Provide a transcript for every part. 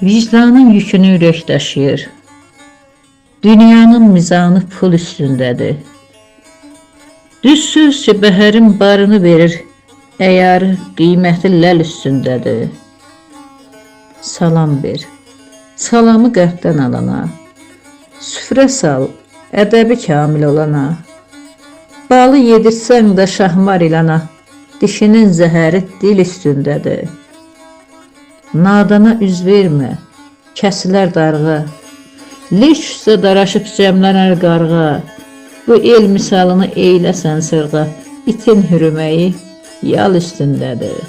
Vicdanın yükünü ürək daşıyır. Dünyanın mizanı pul üstündədir. Düz sözcə bəhərin barını verir, əyarı qiyməti ləl üstündədir. Salam ver, salamı qəlbdən alana, süfrə sal, ədəbi kamil olana. Balı yedirsən də şahmar ilana, dişinin zəhəri dil üstündədir. Nadana üz vermə, kəsilər darğa, leş üstə daraşıb cəmlənər qarğa. Bu el misalını eyləsən sırğa, itin hürüməyi yal üstündədir.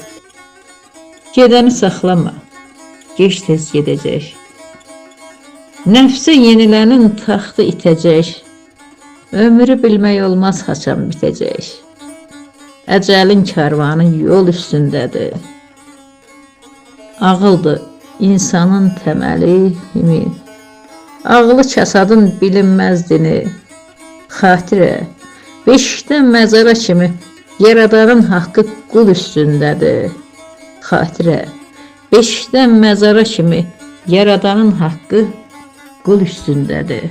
Gedəni saxlama, geç tez gedəcək. Nəfsə yenilənin taxtı itəcək. Ömrü bilmək olmaz haçan bitəcək. Əcəlin karvanı yol üstündədir. Ağıldır insanın təməli kimi, ağılı kəsadın bilinməzdini. Xatirə, beşikdən məzara kimi, yaradanın haqqı qul üstündədir. Xatirə, beşikdən məzara kimi, yaradanın haqqı qul üstündədir.